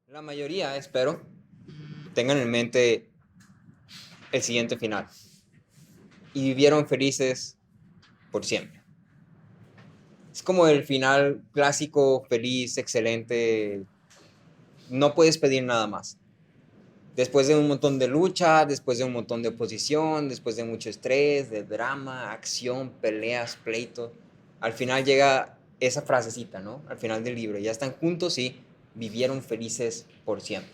La mayoría, espero, tengan en mente el siguiente final. Y vivieron felices por siempre. Es como el final clásico, feliz, excelente. No puedes pedir nada más. Después de un montón de lucha, después de un montón de oposición, después de mucho estrés, de drama, acción, peleas, pleitos, al final llega esa frasecita, ¿no? Al final del libro. Ya están juntos y vivieron felices por siempre.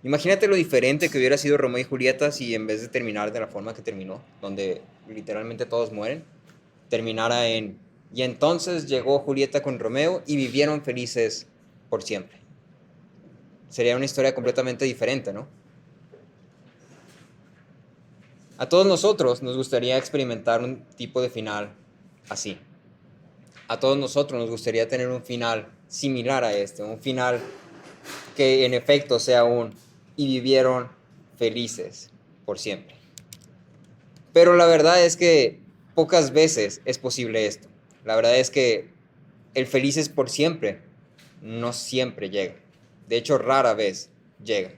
Imagínate lo diferente que hubiera sido Romeo y Julieta si en vez de terminar de la forma que terminó, donde literalmente todos mueren, terminara en: y entonces llegó Julieta con Romeo y vivieron felices por siempre. Sería una historia completamente diferente, ¿no? A todos nosotros nos gustaría experimentar un tipo de final así. A todos nosotros nos gustaría tener un final similar a este, un final que en efecto sea un y vivieron felices por siempre. Pero la verdad es que pocas veces es posible esto. La verdad es que el felices por siempre no siempre llega. De hecho, rara vez llega.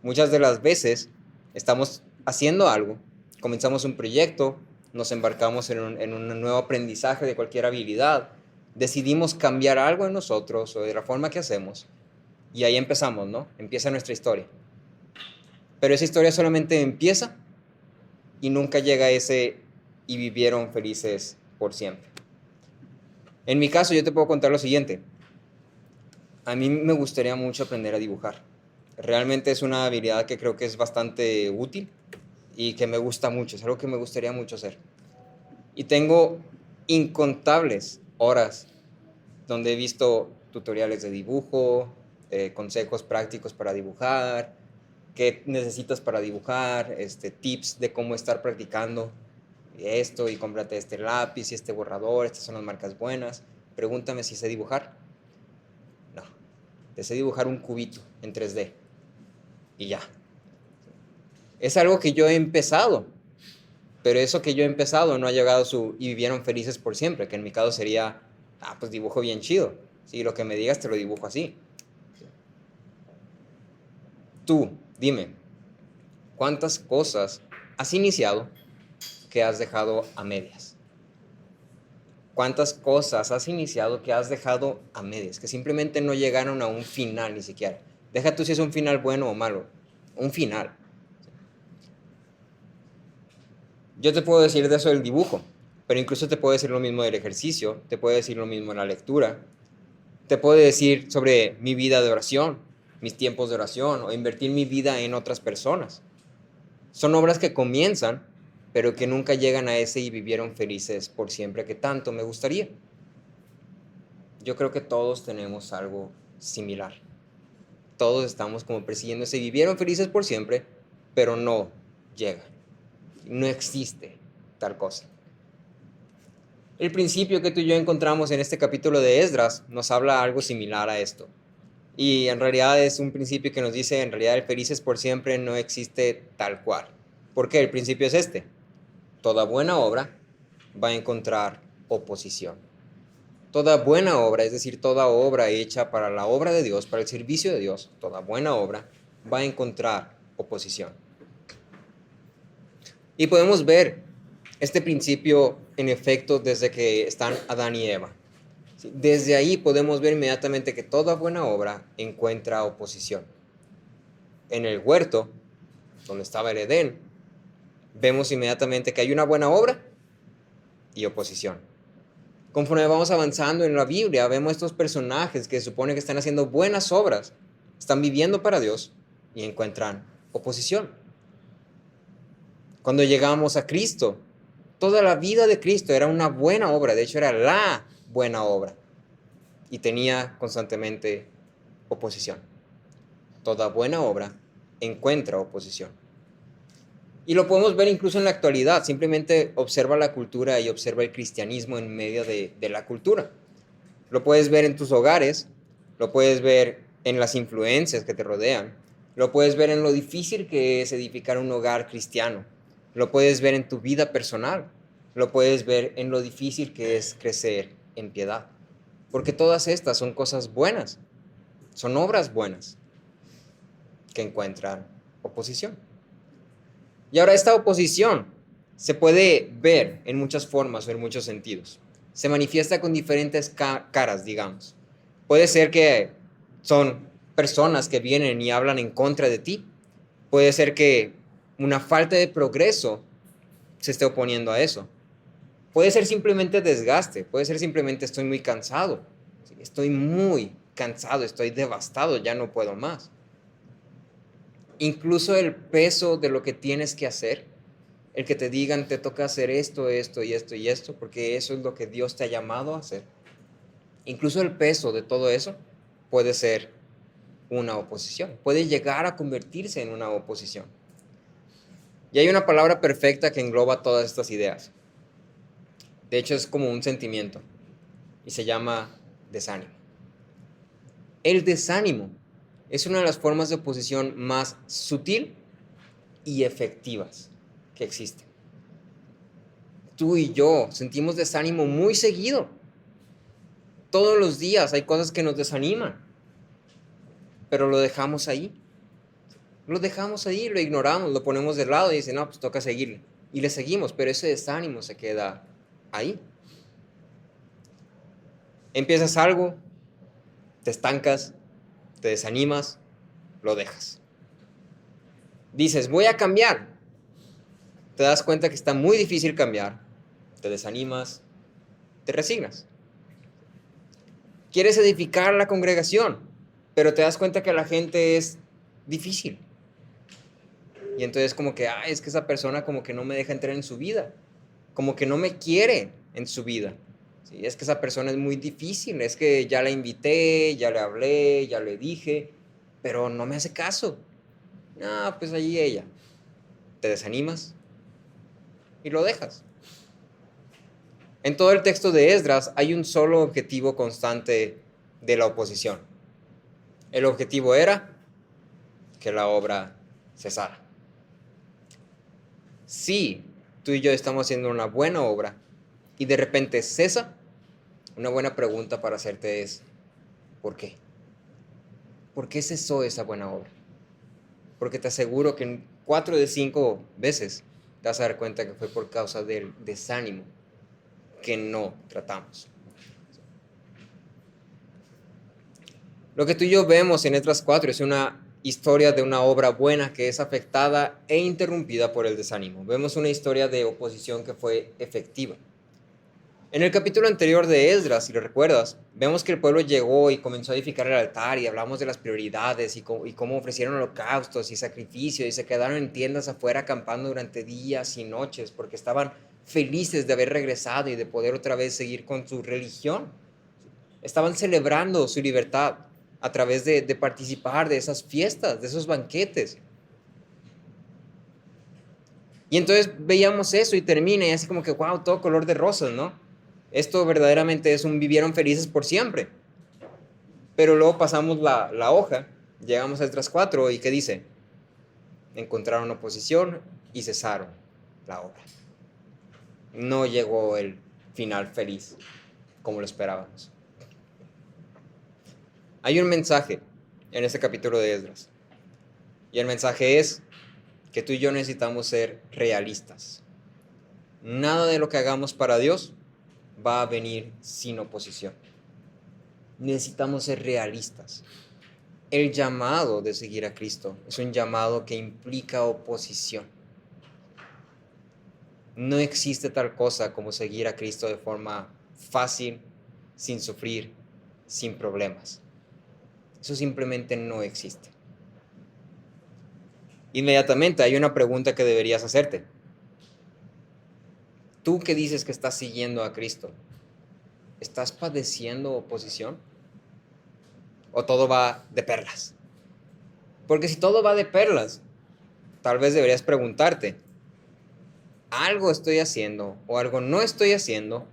Muchas de las veces estamos haciendo algo, comenzamos un proyecto, nos embarcamos en un nuevo aprendizaje de cualquier habilidad, decidimos cambiar algo en nosotros o de la forma que hacemos, y ahí empezamos, ¿no? Empieza nuestra historia. Pero esa historia solamente empieza y nunca llega a ese y vivieron felices por siempre. En mi caso, yo te puedo contar lo siguiente. A mí me gustaría mucho aprender a dibujar. Realmente es una habilidad que creo que es bastante útil y que me gusta mucho. Es algo que me gustaría mucho hacer. Y tengo incontables horas donde he visto tutoriales de dibujo, consejos prácticos para dibujar, qué necesitas para dibujar, tips de cómo estar practicando esto y cómprate este lápiz y este borrador, estas son las marcas buenas. Pregúntame si sé dibujar. No, te sé dibujar un cubito en 3D y ya. Es algo que yo he empezado, pero eso que yo he empezado no ha llegado a su y vivieron felices por siempre, que en mi caso sería, pues dibujo bien chido. Sí, lo que me digas te lo dibujo así. Tú, dime, ¿cuántas cosas has iniciado que has dejado a medias? ¿Cuántas cosas has iniciado que has dejado a medias? Que simplemente no llegaron a un final ni siquiera. Deja tú si es un final bueno o malo. Un final. Yo te puedo decir de eso del dibujo, pero incluso te puedo decir lo mismo del ejercicio, te puedo decir lo mismo de la lectura, te puedo decir sobre mi vida de oración, mis tiempos de oración o invertir mi vida en otras personas. Son obras que comienzan, pero que nunca llegan a ese y vivieron felices por siempre que tanto me gustaría. Yo creo que todos tenemos algo similar. Todos estamos como persiguiendo ese vivieron felices por siempre, pero no llega. No existe tal cosa. El principio que tú y yo encontramos en este capítulo de Esdras nos habla algo similar a esto. Y en realidad es un principio que nos dice, en realidad el felices por siempre no existe tal cual. ¿Por qué? El principio es este. Toda buena obra va a encontrar oposición. Toda buena obra, es decir, toda obra hecha para la obra de Dios, para el servicio de Dios, toda buena obra va a encontrar oposición. Y podemos ver este principio en efecto desde que están Adán y Eva. Desde ahí podemos ver inmediatamente que toda buena obra encuentra oposición. En el huerto, donde estaba el Edén, vemos inmediatamente que hay una buena obra y oposición. Conforme vamos avanzando en la Biblia, vemos estos personajes que se supone que están haciendo buenas obras, están viviendo para Dios y encuentran oposición. Cuando llegamos a Cristo, toda la vida de Cristo era una buena obra, de hecho era la buena obra, y tenía constantemente oposición. Toda buena obra encuentra oposición. Y lo podemos ver incluso en la actualidad. Simplemente observa la cultura y observa el cristianismo en medio de la cultura. Lo puedes ver en tus hogares, lo puedes ver en las influencias que te rodean, lo puedes ver en lo difícil que es edificar un hogar cristiano, lo puedes ver en tu vida personal, lo puedes ver en lo difícil que es crecer en piedad. Porque todas estas son cosas buenas, son obras buenas. que encuentran oposición. Y ahora esta oposición se puede ver en muchas formas o en muchos sentidos. Se manifiesta con diferentes caras, digamos. Puede ser que son personas que vienen y hablan en contra de ti. Puede ser que una falta de progreso se esté oponiendo a eso. Puede ser simplemente desgaste, puede ser simplemente estoy muy cansado. Estoy muy cansado, estoy devastado, ya no puedo más. Incluso el peso de lo que tienes que hacer, el que te digan te toca hacer esto, esto y esto y esto, porque eso es lo que Dios te ha llamado a hacer. Incluso el peso de todo eso puede ser una oposición, puede llegar a convertirse en una oposición. Y hay una palabra perfecta que engloba todas estas ideas. De hecho, es como un sentimiento y se llama desánimo. El desánimo es una de las formas de oposición más sutil y efectivas que existen. Tú y yo sentimos desánimo muy seguido. Todos los días hay cosas que nos desaniman, pero lo dejamos ahí. Lo dejamos ahí, lo ignoramos, lo ponemos de lado y dicen, no, pues toca seguirle. Y le seguimos, pero ese desánimo se queda ahí. Empiezas algo, te estancas, te desanimas, lo dejas. Dices, voy a cambiar. Te das cuenta que está muy difícil cambiar, te desanimas, te resignas. Quieres edificar la congregación, pero te das cuenta que la gente es difícil. Y entonces como que, es que esa persona como que no me deja entrar en su vida, como que no me quiere en su vida. Sí, es que esa persona es muy difícil, es que ya la invité, ya le hablé, ya le dije, pero no me hace caso. No, pues allí ella. Te desanimas y lo dejas. En todo el texto de Esdras hay un solo objetivo constante de la oposición. El objetivo era que la obra cesara. Si tú y yo estamos haciendo una buena obra y de repente cesa, una buena pregunta para hacerte es, ¿por qué? ¿Por qué cesó esa buena obra? Porque te aseguro que en 4 de 5 veces te vas a dar cuenta que fue por causa del desánimo que no tratamos. Lo que tú y yo vemos en Esdras 4 es una historia de una obra buena que es afectada e interrumpida por el desánimo. Vemos una historia de oposición que fue efectiva. En el capítulo anterior de Esdras, si lo recuerdas, vemos que el pueblo llegó y comenzó a edificar el altar y hablamos de las prioridades y cómo ofrecieron holocaustos y sacrificios y se quedaron en tiendas afuera acampando durante días y noches porque estaban felices de haber regresado y de poder otra vez seguir con su religión. Estaban celebrando su libertad a través de participar de esas fiestas, de esos banquetes. Y entonces veíamos eso y termina y así como que, wow, todo color de rosas, ¿no? Esto verdaderamente es vivieron felices por siempre. Pero luego pasamos la hoja, llegamos a Esdras 4 y ¿qué dice? Encontraron oposición y cesaron la obra. No llegó el final feliz como lo esperábamos. Hay un mensaje en este capítulo de Esdras. Y el mensaje es que tú y yo necesitamos ser realistas. Nada de lo que hagamos para Dios va a venir sin oposición. Necesitamos ser realistas. El llamado de seguir a Cristo es un llamado que implica oposición. No existe tal cosa como seguir a Cristo de forma fácil, sin sufrir, sin problemas. Eso simplemente no existe. Inmediatamente hay una pregunta que deberías hacerte. Tú que dices que estás siguiendo a Cristo, ¿estás padeciendo oposición? ¿O todo va de perlas? Porque si todo va de perlas, tal vez deberías preguntarte, ¿algo estoy haciendo o algo no estoy haciendo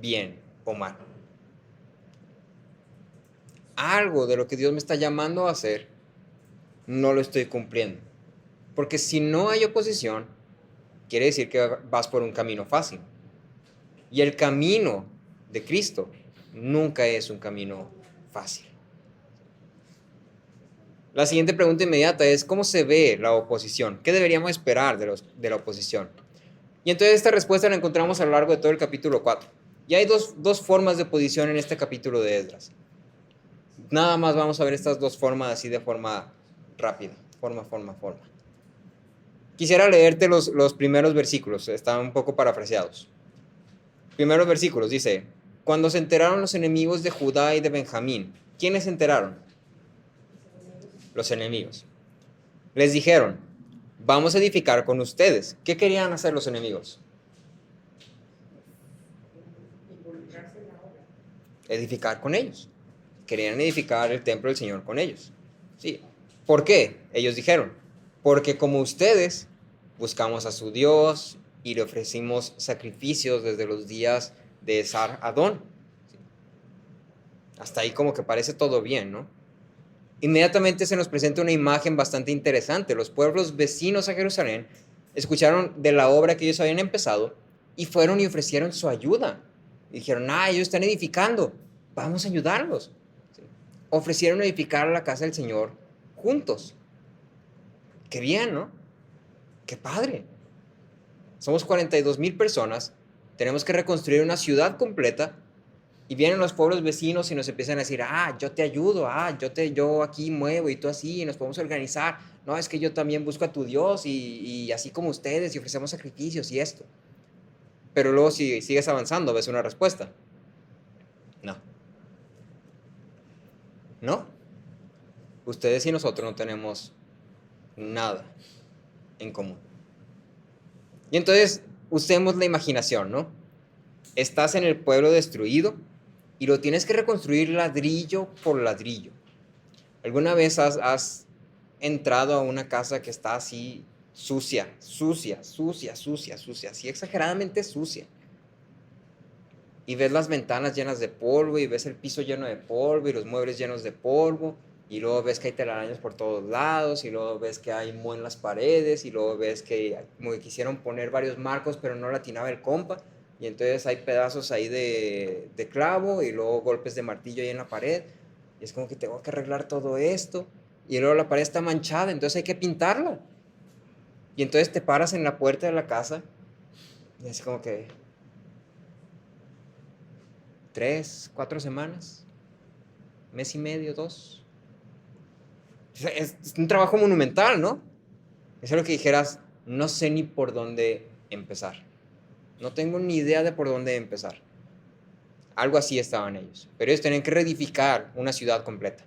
bien o mal? Algo de lo que Dios me está llamando a hacer, no lo estoy cumpliendo. Porque si no hay oposición, quiere decir que vas por un camino fácil. Y el camino de Cristo nunca es un camino fácil. La siguiente pregunta inmediata es, ¿cómo se ve la oposición? ¿Qué deberíamos esperar de la oposición? Y entonces esta respuesta la encontramos a lo largo de todo el capítulo 4. Y hay dos formas de oposición en este capítulo de Esdras. Nada más vamos a ver estas dos formas así de forma rápida. Forma. Quisiera leerte los primeros versículos, están un poco parafraseados. Primeros versículos, dice, cuando se enteraron los enemigos de Judá y de Benjamín, ¿quiénes se enteraron? Los enemigos. Les dijeron, vamos a edificar con ustedes. ¿Qué querían hacer los enemigos? Edificar con ellos. Querían edificar el templo del Señor con ellos. Sí. ¿Por qué? Ellos dijeron, porque como ustedes buscamos a su Dios y le ofrecimos sacrificios desde los días de Esar Adón. Hasta ahí como que parece todo bien, ¿no? Inmediatamente se nos presenta una imagen bastante interesante. Los pueblos vecinos a Jerusalén escucharon de la obra que ellos habían empezado y fueron y ofrecieron su ayuda. Y dijeron, ellos están edificando, vamos a ayudarlos. ¿Sí? Ofrecieron edificar la casa del Señor juntos. Qué bien, ¿no? Qué padre. Somos 42,000 personas, tenemos que reconstruir una ciudad completa. Y vienen los pueblos vecinos y nos empiezan a decir, yo te ayudo, yo aquí muevo y tú así, y nos podemos organizar. No, es que yo también busco a tu Dios y así como ustedes y ofrecemos sacrificios y esto. Pero luego si sigues avanzando, ves una respuesta. No. No. Ustedes y nosotros no tenemos nada en común. Y entonces usemos la imaginación, ¿no? Estás en el pueblo destruido y lo tienes que reconstruir ladrillo por ladrillo. ¿Alguna vez has entrado a una casa que está así sucia, así exageradamente sucia? Y ves las ventanas llenas de polvo y ves el piso lleno de polvo y los muebles llenos de polvo y luego ves que hay telarañas por todos lados y luego ves que hay moho en las paredes y luego ves que como que quisieron poner varios marcos pero no latinaba el compa y entonces hay pedazos ahí de clavo y luego golpes de martillo ahí en la pared y es como que tengo que arreglar todo esto y luego la pared está manchada, entonces hay que pintarla y entonces te paras en la puerta de la casa y es como que 3, 4 semanas, mes y medio, 2. Es un trabajo monumental, ¿no? Es algo que dijeras, no sé ni por dónde empezar. No tengo ni idea de por dónde empezar. Algo así estaban ellos. Pero ellos tenían que reedificar una ciudad completa.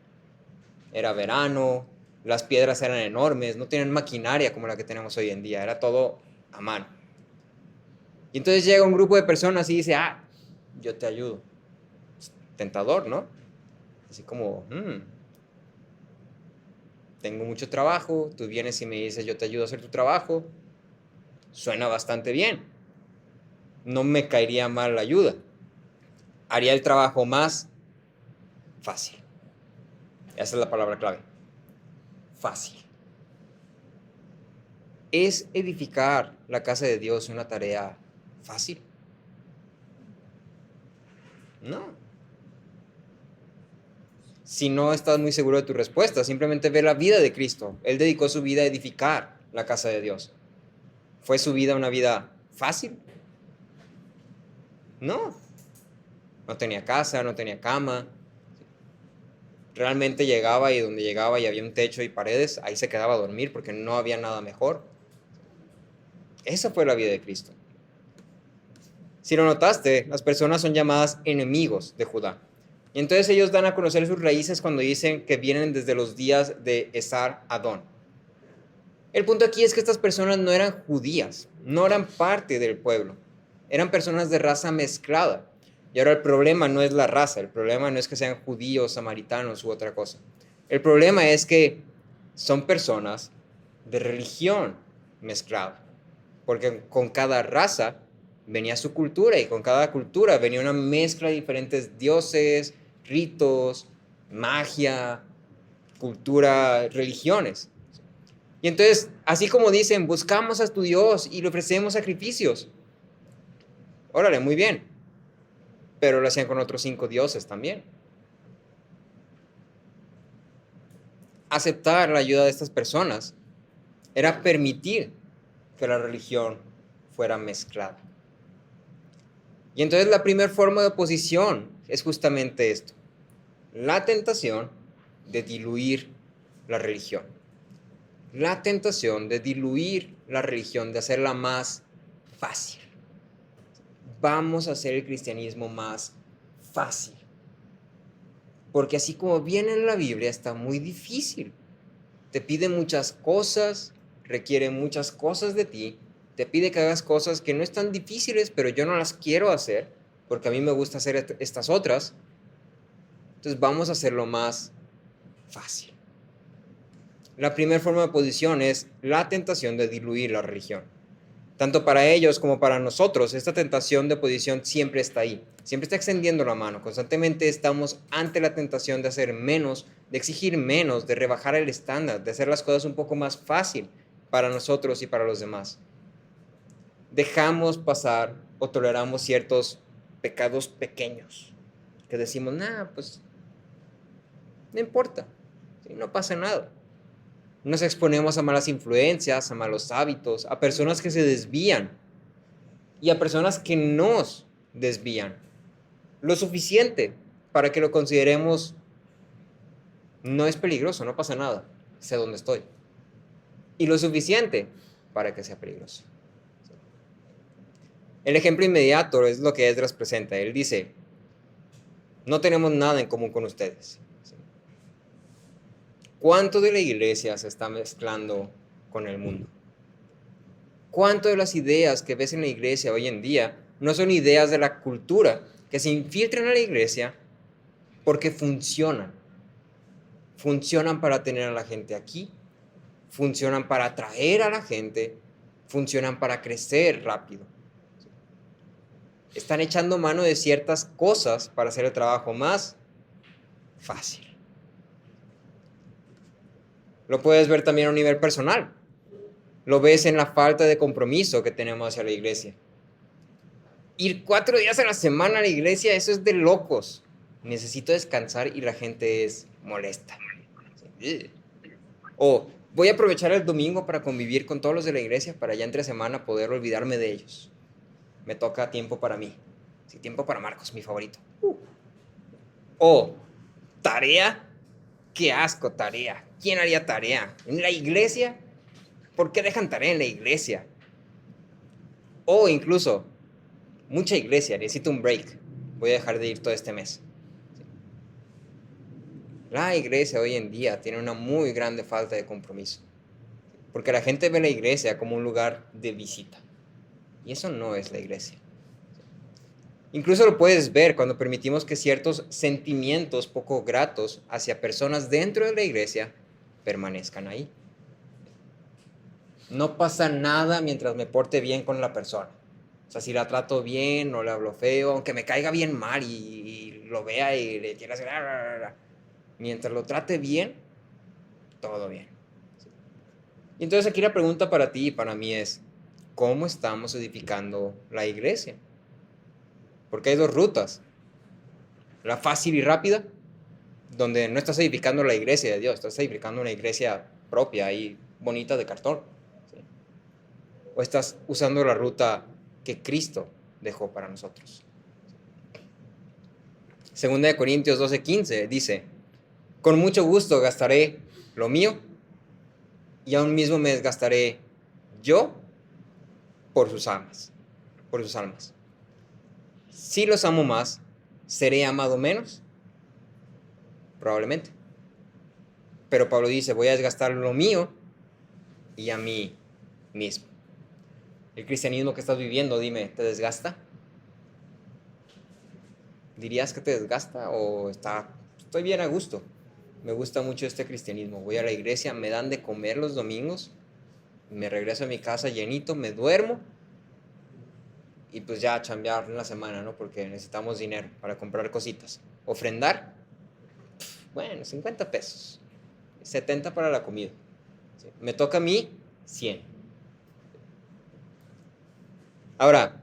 Era verano, las piedras eran enormes, no tenían maquinaria como la que tenemos hoy en día, era todo a mano. Y entonces llega un grupo de personas y dice, yo te ayudo. Tentador, ¿no? Así como, tengo mucho trabajo, tú vienes y me dices, yo te ayudo a hacer tu trabajo. Suena bastante bien. No me caería mal la ayuda. Haría el trabajo más fácil. Esa es la palabra clave. Fácil. ¿Es edificar la casa de Dios una tarea fácil? No. Si no estás muy seguro de tu respuesta, simplemente ve la vida de Cristo. Él dedicó su vida a edificar la casa de Dios. ¿Fue su vida una vida fácil? No. No tenía casa, no tenía cama. Realmente llegaba y donde llegaba y había un techo y paredes, ahí se quedaba a dormir porque no había nada mejor. Esa fue la vida de Cristo. Si lo notaste, las personas son llamadas enemigos de Judá. Y entonces ellos dan a conocer sus raíces cuando dicen que vienen desde los días de Esar Adón. El punto aquí es que estas personas no eran judías, no eran parte del pueblo, eran personas de raza mezclada. Y ahora el problema no es la raza, el problema no es que sean judíos, samaritanos u otra cosa. El problema es que son personas de religión mezclada, porque con cada raza venía su cultura y con cada cultura venía una mezcla de diferentes dioses, ritos, magia, cultura, religiones. Y entonces, así como dicen, buscamos a tu Dios y le ofrecemos sacrificios. Órale, muy bien. Pero lo hacían con otros 5 dioses también. aceptar la ayuda de estas personas era permitir que la religión fuera mezclada. Y entonces la primera forma de oposición es justamente esto: la tentación de diluir la religión. La tentación de diluir la religión, de hacerla más fácil. Vamos a hacer el cristianismo más fácil. Porque así como viene en la Biblia, está muy difícil. Te pide muchas cosas, requiere muchas cosas de ti, te pide que hagas cosas que no están difíciles, pero yo no las quiero hacer, porque a mí me gusta hacer estas otras. Entonces vamos a hacerlo más fácil. La primera forma de oposición es la tentación de diluir la religión. Tanto para ellos como para nosotros, esta tentación de oposición siempre está ahí. Siempre está extendiendo la mano. Constantemente estamos ante la tentación de hacer menos, de exigir menos, de rebajar el estándar, de hacer las cosas un poco más fácil para nosotros y para los demás. Dejamos pasar o toleramos ciertos pecados pequeños que decimos, pues no importa, ¿sí? No pasa nada. Nos exponemos a malas influencias, a malos hábitos, a personas que se desvían y a personas que nos desvían. Lo suficiente para que lo consideremos, no es peligroso, no pasa nada, sé dónde estoy. Y lo suficiente para que sea peligroso. El ejemplo inmediato es lo que Esdras presenta. Él dice, no tenemos nada en común con ustedes. ¿Cuánto de la iglesia se está mezclando con el mundo? ¿Cuánto de las ideas que ves en la iglesia hoy en día no son ideas de la cultura que se infiltran a la iglesia porque funcionan? Funcionan para tener a la gente aquí, funcionan para atraer a la gente, funcionan para crecer rápido. Están echando mano de ciertas cosas para hacer el trabajo más fácil. Lo puedes ver también a un nivel personal. Lo ves en la falta de compromiso que tenemos hacia la iglesia. Ir 4 días a la semana a la iglesia, eso es de locos. Necesito descansar y la gente es molesta. O voy a aprovechar el domingo para convivir con todos los de la iglesia para ya entre semana poder olvidarme de ellos. Me toca tiempo para mí. Sí, tiempo para Marcos, mi favorito. O tarea. ¡Qué asco, tarea! ¿Quién haría tarea? ¿En la iglesia? ¿Por qué dejan tarea en la iglesia? O incluso, mucha iglesia, necesito un break. Voy a dejar de ir todo este mes. La iglesia hoy en día tiene una muy grande falta de compromiso. Porque la gente ve la iglesia como un lugar de visita. Y eso no es la iglesia. Incluso lo puedes ver cuando permitimos que ciertos sentimientos poco gratos hacia personas dentro de la iglesia permanezcan ahí. No pasa nada mientras me porte bien con la persona. O sea, si la trato bien, no le hablo feo, aunque me caiga bien mal y lo vea y le quiera hacer... Mientras lo trate bien, todo bien. Y entonces aquí la pregunta para ti y para mí es, ¿cómo estamos edificando la iglesia? Porque hay 2 rutas. La fácil y rápida, donde no estás edificando la iglesia de Dios, estás edificando una iglesia propia y bonita de cartón. ¿Sí? O estás usando la ruta que Cristo dejó para nosotros. Segunda de Corintios 12:15 dice, con mucho gusto gastaré lo mío y aún mismo me desgastaré yo por sus almas. Por sus almas. Si los amo más, ¿seré amado menos? Probablemente. Pero Pablo dice, voy a desgastar lo mío y a mí mismo. El cristianismo que estás viviendo, dime, ¿te desgasta? ¿Dirías que te desgasta o estoy bien a gusto? Me gusta mucho este cristianismo. Voy a la iglesia, me dan de comer los domingos, me regreso a mi casa llenito, me duermo y pues ya a chambear en la semana, ¿no? Porque necesitamos dinero para comprar cositas. Ofrendar, bueno, 50 pesos. 70 para la comida. ¿Sí? Me toca a mí 100. Ahora,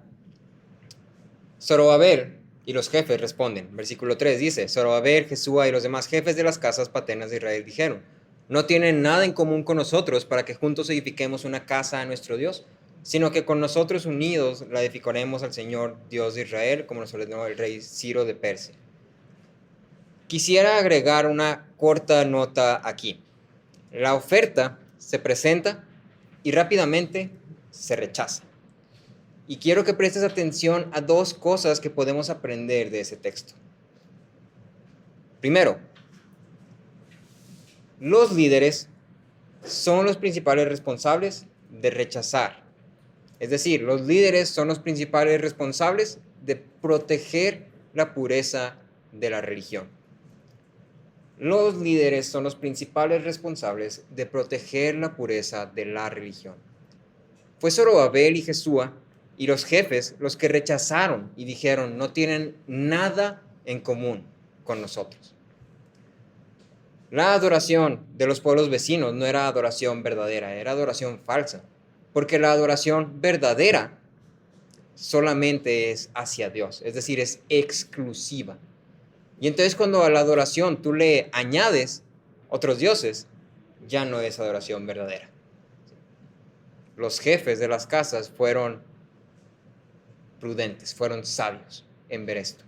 Zorobabel y los jefes responden. Versículo 3 dice, Zorobabel, Jesúa y los demás jefes de las casas paternas de Israel dijeron, No tienen nada en común con nosotros para que juntos edifiquemos una casa a nuestro Dios, sino que con nosotros unidos la edificaremos al Señor Dios de Israel, como nos ordenó el rey Ciro de Persia. Quisiera agregar una corta nota aquí. La oferta se presenta y rápidamente se rechaza. Y quiero que prestes atención a dos cosas que podemos aprender de ese texto. Primero, los líderes son los principales responsables de rechazar. Es decir, los líderes son los principales responsables de proteger la pureza de la religión. Los líderes son los principales responsables de proteger la pureza de la religión. Fue Zorobabel y Jesúa y los jefes los que rechazaron y dijeron, no tienen nada en común con nosotros. La adoración de los pueblos vecinos no era adoración verdadera, era adoración falsa, porque la adoración verdadera solamente es hacia Dios, es decir, es exclusiva. Y entonces cuando a la adoración tú le añades otros dioses, ya no es adoración verdadera. Los jefes de las casas fueron prudentes, fueron sabios en ver esto.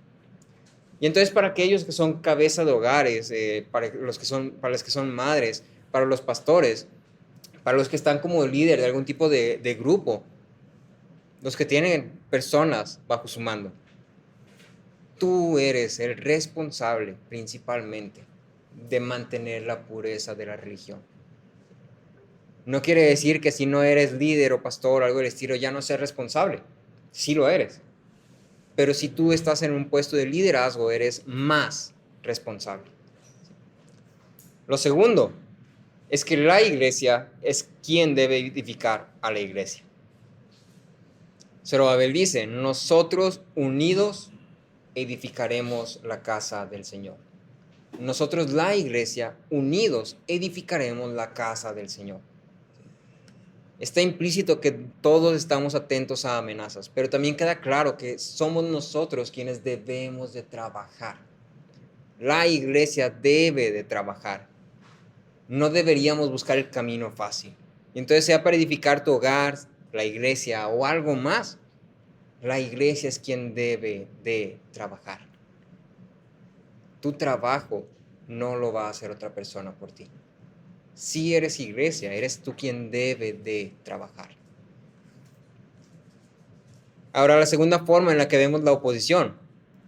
Y entonces para aquellos que son cabeza de hogares, para los que son madres, para los pastores, para los que están como líder de algún tipo de grupo, los que tienen personas bajo su mando, tú eres el responsable principalmente de mantener la pureza de la religión. No quiere decir que si no eres líder o pastor o algo del estilo ya no seas responsable. Sí lo eres. Pero si tú estás en un puesto de liderazgo, eres más responsable. Lo segundo es que la iglesia es quien debe edificar a la iglesia. Zorobabel dice, nosotros unidos edificaremos la casa del Señor. Nosotros, la iglesia, unidos edificaremos la casa del Señor. Está implícito que todos estamos atentos a amenazas, pero también queda claro que somos nosotros quienes debemos de trabajar. La iglesia debe de trabajar. No deberíamos buscar el camino fácil. Y entonces, sea para edificar tu hogar, la iglesia o algo más, la iglesia es quien debe de trabajar. Tu trabajo no lo va a hacer otra persona por ti. Si eres iglesia, eres tú quien debe de trabajar. Ahora, la segunda forma en la que vemos la oposición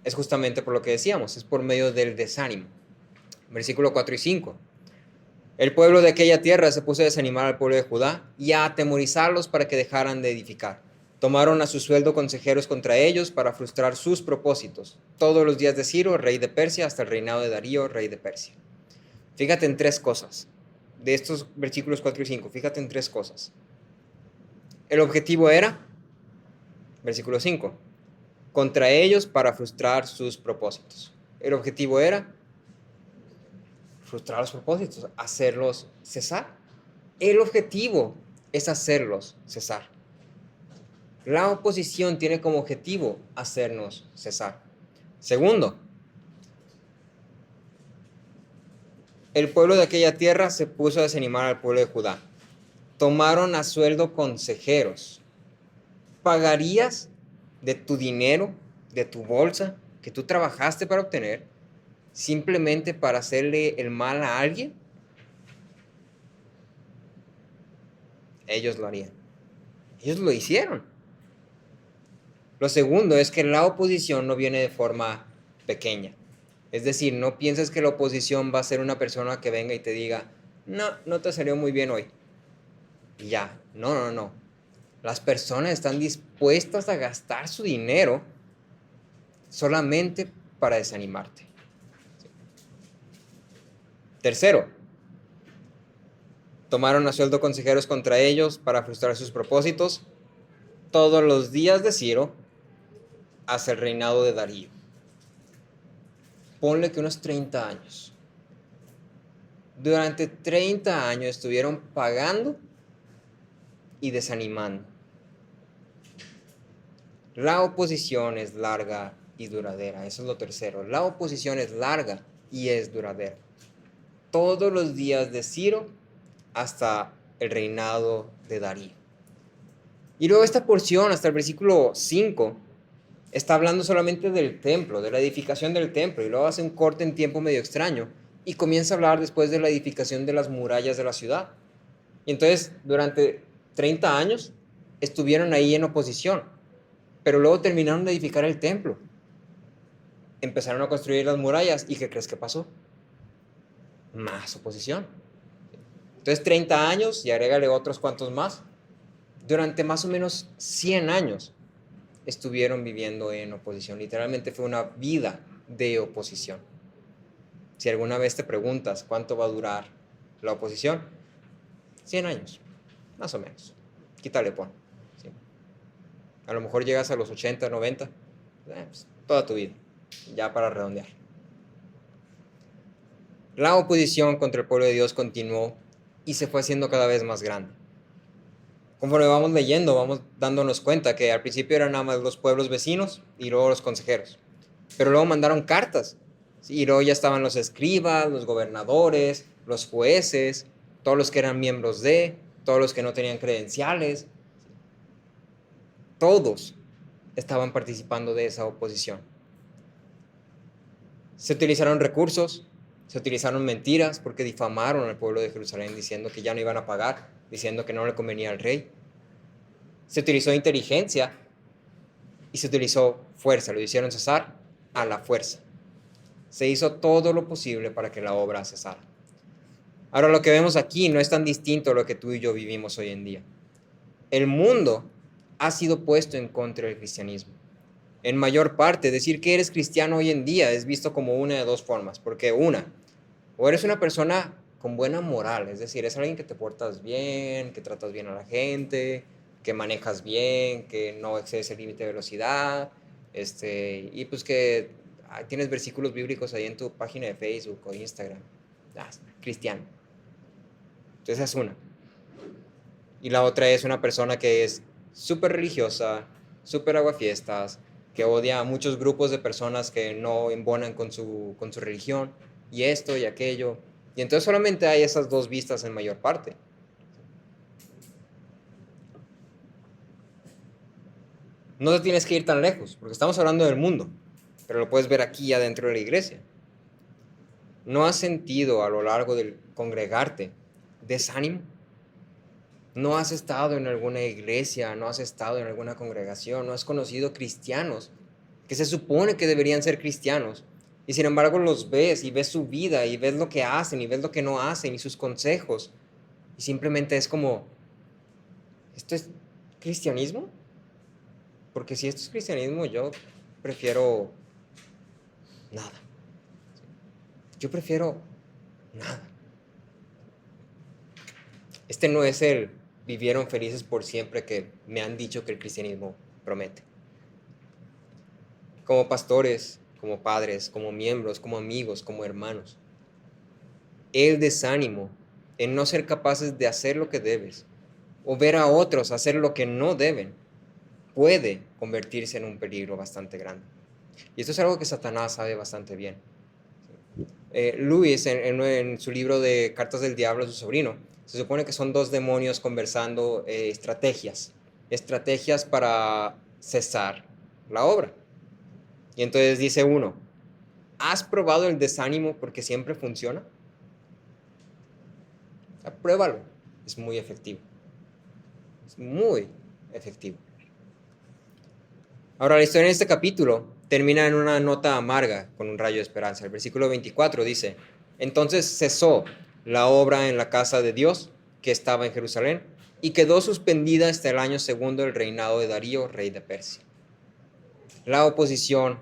es justamente por lo que decíamos, es por medio del desánimo. Versículo 4 y 5. El pueblo de aquella tierra se puso a desanimar al pueblo de Judá y a atemorizarlos para que dejaran de edificar. Tomaron a su sueldo consejeros contra ellos para frustrar sus propósitos, todos los días de Ciro, rey de Persia, hasta el reinado de Darío, rey de Persia. Fíjate en tres cosas. De estos versículos 4 y 5, fíjate en tres cosas. El objetivo era, versículo 5, contra ellos para frustrar sus propósitos. El objetivo era frustrar los propósitos, hacerlos cesar. El objetivo es hacerlos cesar. La oposición tiene como objetivo hacernos cesar. Segundo, el pueblo de aquella tierra se puso a desanimar al pueblo de Judá. Tomaron a sueldo consejeros. ¿Pagarías de tu dinero, de tu bolsa, que tú trabajaste para obtener, simplemente para hacerle el mal a alguien? Ellos lo harían. Ellos lo hicieron. Lo segundo es que la oposición no viene de forma pequeña. Es decir, no pienses que la oposición va a ser una persona que venga y te diga, no te salió muy bien hoy. Y ya, no. Las personas están dispuestas a gastar su dinero solamente para desanimarte. Tercero, tomaron a sueldo consejeros contra ellos para frustrar sus propósitos todos los días de Ciro hasta el reinado de Darío. Ponle que unos 30 años. Durante 30 años estuvieron pagando y desanimando. La oposición es larga y duradera. Eso es lo tercero. La oposición es larga y es duradera. todos los días de Ciro hasta el reinado de Darío. Y luego esta porción, hasta el versículo 5, está hablando solamente del templo, de la edificación del templo, y luego hace un corte en tiempo medio extraño, y comienza a hablar después de la edificación de las murallas de la ciudad. Y entonces, durante 30 años, estuvieron ahí en oposición, pero luego terminaron de edificar el templo. Empezaron a construir las murallas, ¿y qué crees que pasó? Más oposición. Entonces, 30 años, y agrégale otros cuantos más, durante más o menos 100 años, estuvieron viviendo en oposición. Literalmente fue una vida de oposición. Si alguna vez te preguntas cuánto va a durar la oposición, 100 años, más o menos. Quítale, pon. ¿Sí? A lo mejor llegas a los 80, 90, pues, toda tu vida, ya para redondear. La oposición contra el pueblo de Dios continuó y se fue haciendo cada vez más grande. Conforme vamos leyendo, vamos dándonos cuenta que al principio eran nada más los pueblos vecinos y luego los consejeros. Pero luego mandaron cartas. ¿Sí? Y luego ya estaban los escribas, los gobernadores, los jueces, todos los que eran miembros todos los que no tenían credenciales. Todos estaban participando de esa oposición. Se utilizaron recursos, se utilizaron mentiras porque difamaron al pueblo de Jerusalén diciendo que ya no iban a pagar, diciendo que no le convenía al rey. Se utilizó inteligencia y se utilizó fuerza, lo hicieron cesar a la fuerza. Se hizo todo lo posible para que la obra cesara. Ahora, lo que vemos aquí no es tan distinto a lo que tú y yo vivimos hoy en día. El mundo ha sido puesto en contra del cristianismo. En mayor parte, decir que eres cristiano hoy en día es visto como una de dos formas. Porque una, o eres una persona con buena moral, es decir, es alguien que te portas bien, que tratas bien a la gente, que manejas bien, que no excedes el límite de velocidad, y pues que tienes versículos bíblicos ahí en tu página de Facebook o Instagram. Cristiano. Entonces esa es una. Y la otra es una persona que es súper religiosa, súper aguafiestas, que odia a muchos grupos de personas que no embonan con su religión, y esto y aquello. Y entonces solamente hay esas dos vistas en mayor parte. No te tienes que ir tan lejos, porque estamos hablando del mundo, pero lo puedes ver aquí adentro de la iglesia. ¿No has sentido a lo largo del congregarte desánimo? ¿No has estado en alguna iglesia, no has estado en alguna congregación, no has conocido cristianos que se supone que deberían ser cristianos, y sin embargo los ves y ves su vida y ves lo que hacen y ves lo que no hacen y sus consejos, y simplemente es como, ¿esto es cristianismo? Porque si esto es cristianismo, yo prefiero nada. Yo prefiero nada. Este no es el vivieron felices por siempre que me han dicho que el cristianismo promete. Como pastores, como padres, como miembros, como amigos, como hermanos, el desánimo en no ser capaces de hacer lo que debes o ver a otros hacer lo que no deben puede convertirse en un peligro bastante grande. Y esto es algo que Satanás sabe bastante bien. Lewis, en su libro de Cartas del Diablo a su sobrino, se supone que son dos demonios conversando estrategias para cesar la obra. Y entonces dice uno, ¿has probado el desánimo porque siempre funciona? Pruébalo, es muy efectivo. Es muy efectivo. Ahora, la historia en este capítulo termina en una nota amarga con un rayo de esperanza. El versículo 24 dice, entonces cesó la obra en la casa de Dios que estaba en Jerusalén y quedó suspendida hasta el año segundo del reinado de Darío, rey de Persia. La oposición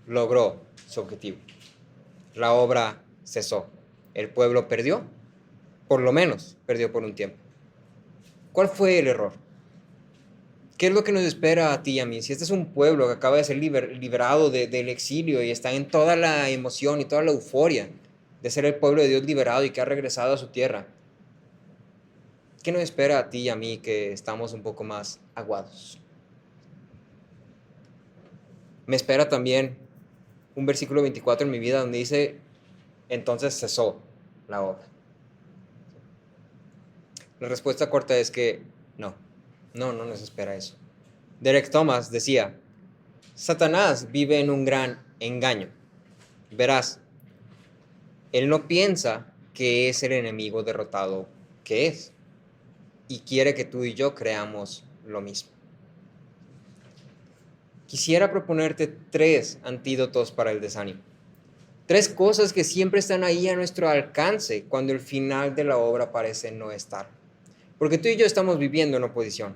logró su objetivo. La obra cesó. El pueblo perdió, por lo menos perdió por un tiempo. ¿Cuál fue el error? ¿Qué es lo que nos espera a ti y a mí? Si este es un pueblo que acaba de ser liberado del exilio y está en toda la emoción y toda la euforia de ser el pueblo de Dios liberado y que ha regresado a su tierra, ¿qué nos espera a ti y a mí que estamos un poco más aguados? Me espera también un versículo 24 en mi vida donde dice, entonces cesó la obra. La respuesta corta es que no nos espera eso. Derek Thomas decía, Satanás vive en un gran engaño. Verás, él no piensa que es el enemigo derrotado que es, y quiere que tú y yo creamos lo mismo. Quisiera proponerte 3 antídotos para el desánimo. 3 cosas que siempre están ahí a nuestro alcance cuando el final de la obra parece no estar. Porque tú y yo estamos viviendo en oposición.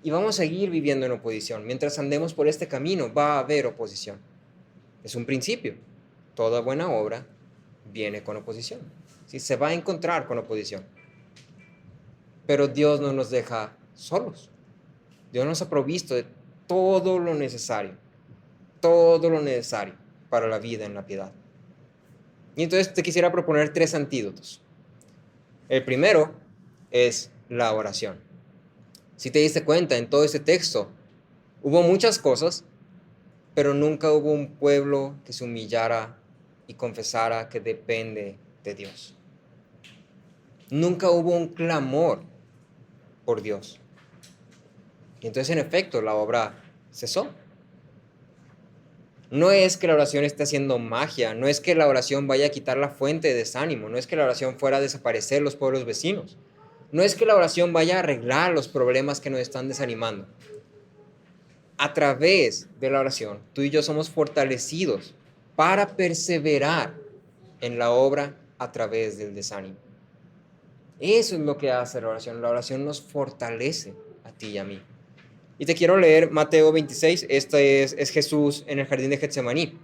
Y vamos a seguir viviendo en oposición. Mientras andemos por este camino, va a haber oposición. Es un principio. Toda buena obra viene con oposición. ¿Sí? Se va a encontrar con oposición. Pero Dios no nos deja solos. Dios nos ha provisto de todo lo necesario para la vida en la piedad. Y entonces te quisiera proponer 3 antídotos. El primero es la oración. Si te diste cuenta, en todo este texto hubo muchas cosas, pero nunca hubo un pueblo que se humillara y confesara que depende de Dios. Nunca hubo un clamor por Dios. Y entonces, en efecto, la obra cesó. No es que la oración esté haciendo magia, no es que la oración vaya a quitar la fuente de desánimo, no es que la oración fuera a desaparecer los pueblos vecinos, no es que la oración vaya a arreglar los problemas que nos están desanimando. A través de la oración, tú y yo somos fortalecidos para perseverar en la obra a través del desánimo. Eso es lo que hace la oración. La oración nos fortalece a ti y a mí. Y te quiero leer Mateo 26. Este es Jesús en el jardín de Getsemaní.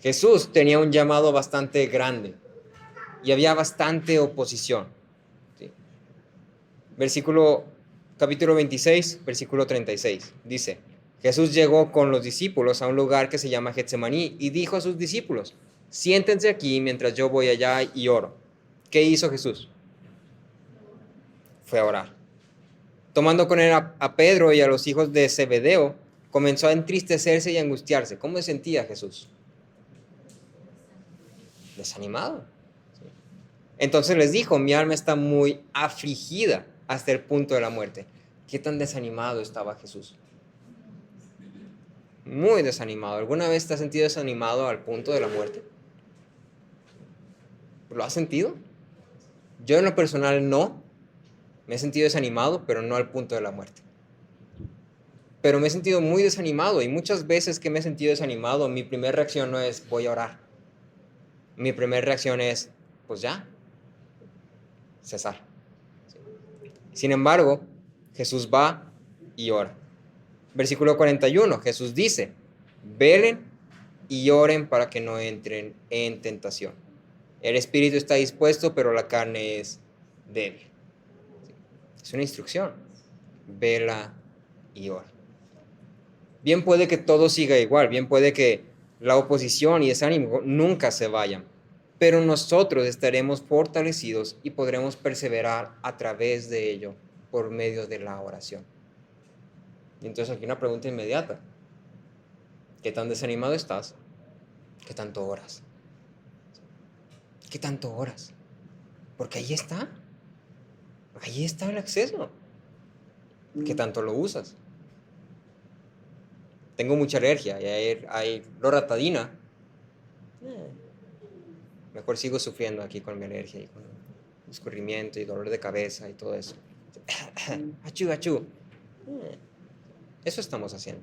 Jesús tenía un llamado bastante grande y había bastante oposición. ¿Sí? Capítulo 26, versículo 36. Dice, Jesús llegó con los discípulos a un lugar que se llama Getsemaní y dijo a sus discípulos, siéntense aquí mientras yo voy allá y oro. ¿Qué hizo Jesús? Fue a orar. Tomando con él a Pedro y a los hijos de Zebedeo, comenzó a entristecerse y a angustiarse. ¿Cómo se sentía Jesús? Desanimado. Entonces les dijo, mi alma está muy afligida hasta el punto de la muerte. ¿Qué tan desanimado estaba Jesús? Muy desanimado. ¿Alguna vez te has sentido desanimado al punto de la muerte? ¿Lo has sentido? Yo en lo personal no. Me he sentido desanimado, pero no al punto de la muerte. Pero me he sentido muy desanimado y muchas veces que me he sentido desanimado, mi primera reacción no es voy a orar. Mi primera reacción es, pues ya, cesar. Sin embargo, Jesús va y ora. Versículo 41, Jesús dice, velen y oren para que no entren en tentación. El espíritu está dispuesto, pero la carne es débil. Es una instrucción. Vela y ora. Bien puede que todo siga igual, bien puede que la oposición y desánimo nunca se vayan, pero nosotros estaremos fortalecidos y podremos perseverar a través de ello por medio de la oración. Y entonces aquí una pregunta inmediata. ¿Qué tan desanimado estás? ¿Qué tanto oras? ¿Qué tanto oras? Porque ahí está el acceso. ¿Qué tanto lo usas? Tengo mucha alergia y hay loratadina. Mejor sigo sufriendo aquí con mi alergia y con escurrimiento y dolor de cabeza y todo eso. Achú, achú. Eso estamos haciendo.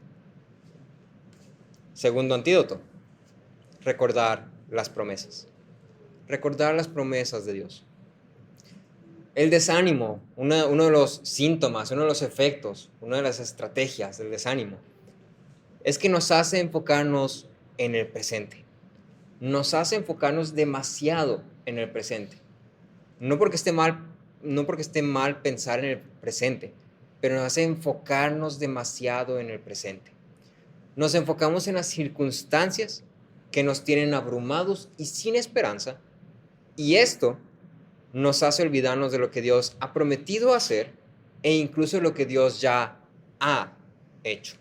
Segundo antídoto, recordar las promesas. Recordar las promesas de Dios. El desánimo, uno de los síntomas, uno de los efectos, una de las estrategias del desánimo, es que nos hace enfocarnos en el presente. Nos hace enfocarnos demasiado en el presente. No porque esté mal pensar en el presente, pero nos hace enfocarnos demasiado en el presente. Nos enfocamos en las circunstancias que nos tienen abrumados y sin esperanza, y esto nos hace olvidarnos de lo que Dios ha prometido hacer e incluso lo que Dios ya ha hecho.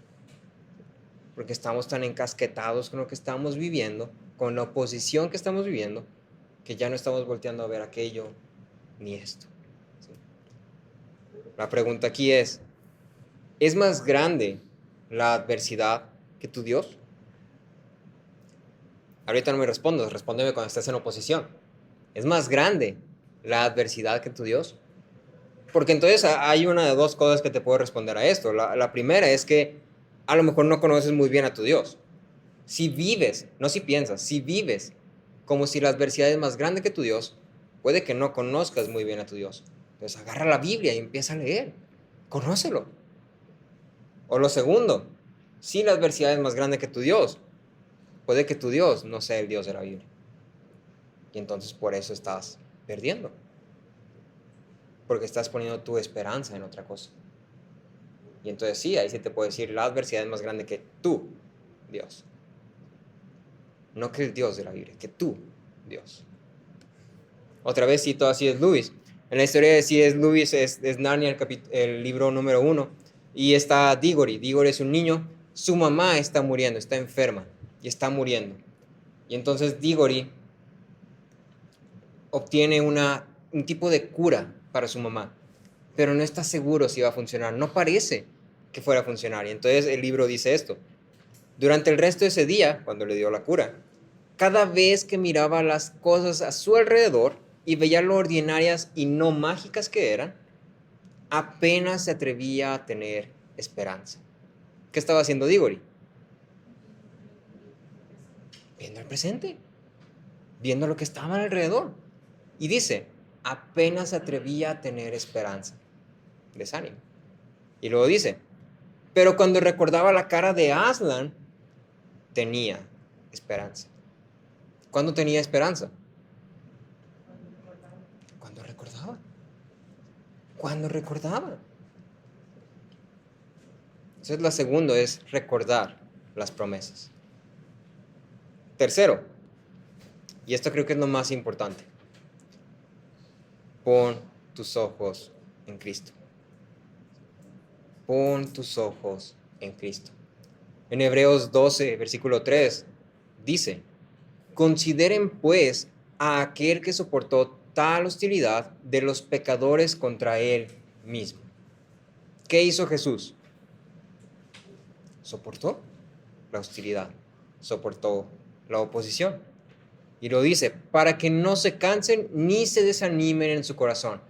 Porque estamos tan encasquetados con lo que estamos viviendo, con la oposición que estamos viviendo, que ya no estamos volteando a ver aquello ni esto. ¿Sí? La pregunta aquí ¿es más grande la adversidad que tu Dios? Ahorita no me respondas, respóndeme cuando estés en oposición. ¿Es más grande la adversidad que tu Dios? Porque entonces hay una de dos cosas que te puedo responder a esto. La primera es que a lo mejor no conoces muy bien a tu Dios. Si vives, no si piensas, si vives como si la adversidad es más grande que tu Dios, puede que no conozcas muy bien a tu Dios. Entonces agarra la Biblia y empieza a leer. Conócelo. O lo segundo, si la adversidad es más grande que tu Dios, puede que tu Dios no sea el Dios de la Biblia. Y entonces por eso estás perdiendo. Porque estás poniendo tu esperanza en otra cosa. Y entonces sí, ahí sí te puedo decir, la adversidad es más grande que tú, Dios. No que el Dios de la Biblia, que tú, Dios. Otra vez cito a C.S. Lewis. En la historia de C.S. Lewis es Narnia el libro número 1. Y está Diggory. Diggory es un niño. Su mamá está muriendo, está enferma y está muriendo. Y entonces Diggory obtiene un tipo de cura para su mamá, pero no está seguro si va a funcionar. No parece que fuera a funcionar. Y entonces el libro dice esto. Durante el resto de ese día, cuando le dio la cura, cada vez que miraba las cosas a su alrededor y veía lo ordinarias y no mágicas que eran, apenas se atrevía a tener esperanza. ¿Qué estaba haciendo Diggory? Viendo el presente, viendo lo que estaba alrededor. Y dice, apenas se atrevía a tener esperanza. Desánimo. Y luego dice, pero cuando recordaba la cara de Aslan, tenía esperanza. ¿Cuándo tenía esperanza? Cuando recordaba. Cuando recordaba. Entonces la segunda es recordar las promesas. Tercero, y esto creo que es lo más importante, pon tus ojos en Cristo. Pon tus ojos en Cristo. En Hebreos 12, versículo 3, dice, consideren pues a aquel que soportó tal hostilidad de los pecadores contra él mismo. ¿Qué hizo Jesús? Soportó la hostilidad, soportó la oposición. Y lo dice, para que no se cansen ni se desanimen en su corazón.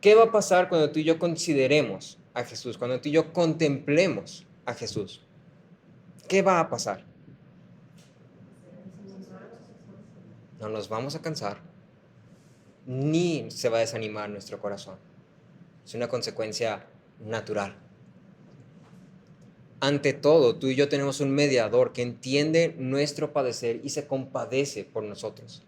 ¿Qué va a pasar cuando tú y yo consideremos a Jesús? Cuando tú y yo contemplemos a Jesús. ¿Qué va a pasar? No nos vamos a cansar, ni se va a desanimar nuestro corazón. Es una consecuencia natural. Ante todo, tú y yo tenemos un mediador que entiende nuestro padecer y se compadece por nosotros.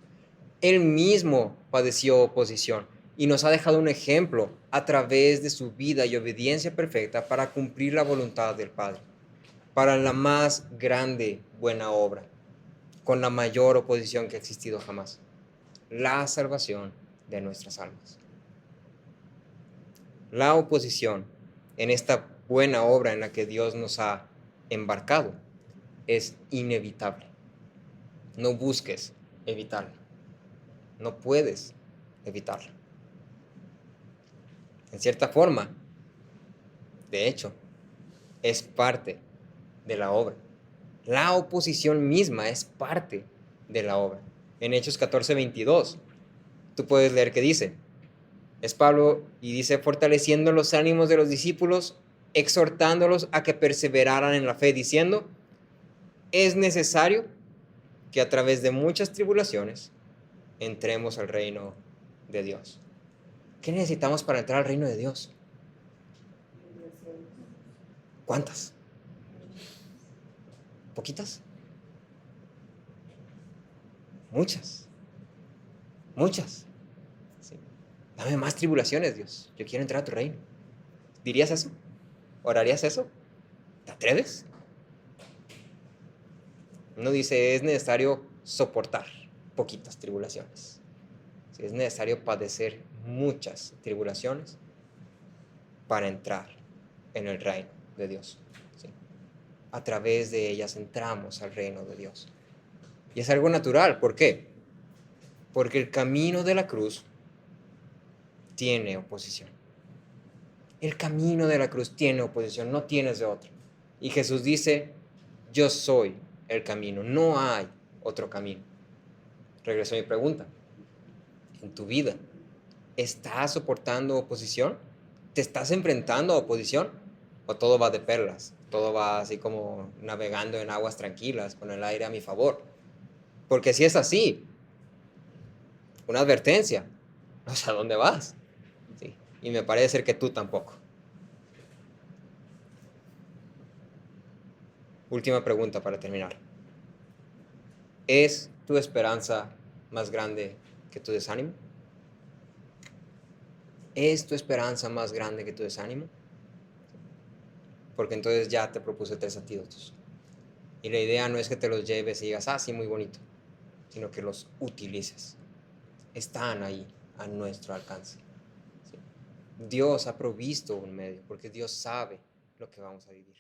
Él mismo padeció oposición y nos ha dejado un ejemplo a través de su vida y obediencia perfecta para cumplir la voluntad del Padre, para la más grande buena obra, con la mayor oposición que ha existido jamás, la salvación de nuestras almas. La oposición en esta buena obra en la que Dios nos ha embarcado es inevitable. No busques evitarla. No puedes evitarla. En cierta forma, de hecho, es parte de la obra. La oposición misma es parte de la obra. En Hechos 14:22, tú puedes leer que dice, es Pablo y dice, fortaleciendo los ánimos de los discípulos, exhortándolos a que perseveraran en la fe, diciendo, es necesario que a través de muchas tribulaciones entremos al reino de Dios. ¿Qué necesitamos para entrar al reino de Dios? ¿Cuántas? ¿Poquitas? Muchas. Muchas. Sí. Dame más tribulaciones, Dios. Yo quiero entrar a tu reino. ¿Dirías eso? ¿Orarías eso? ¿Te atreves? Uno dice, es necesario soportar poquitas tribulaciones. Sí, es necesario padecer muchas tribulaciones para entrar en el reino de Dios. ¿Sí? A través de ellas entramos al reino de Dios. Y es algo natural. ¿Por qué? Porque el camino de la cruz tiene oposición. El camino de la cruz tiene oposición, no tienes de otro. Y Jesús dice, yo soy el camino, no hay otro camino. Regreso a mi pregunta. En tu vida, ¿estás soportando oposición? ¿Te estás enfrentando a oposición? ¿O todo va de perlas? Todo va así como navegando en aguas tranquilas, con el aire a mi favor. Porque si es así, una advertencia. O sea, ¿dónde vas? Sí. Y me parece ser que tú tampoco. Última pregunta para terminar. ¿Es tu esperanza más grande que tu desánimo? ¿Es tu esperanza más grande que tu desánimo? Porque entonces ya te propuse 3 antídotos. Y la idea no es que te los lleves y digas, ah, sí, muy bonito, sino que los utilices. Están ahí, a nuestro alcance. ¿Sí? Dios ha provisto un medio, porque Dios sabe lo que vamos a vivir.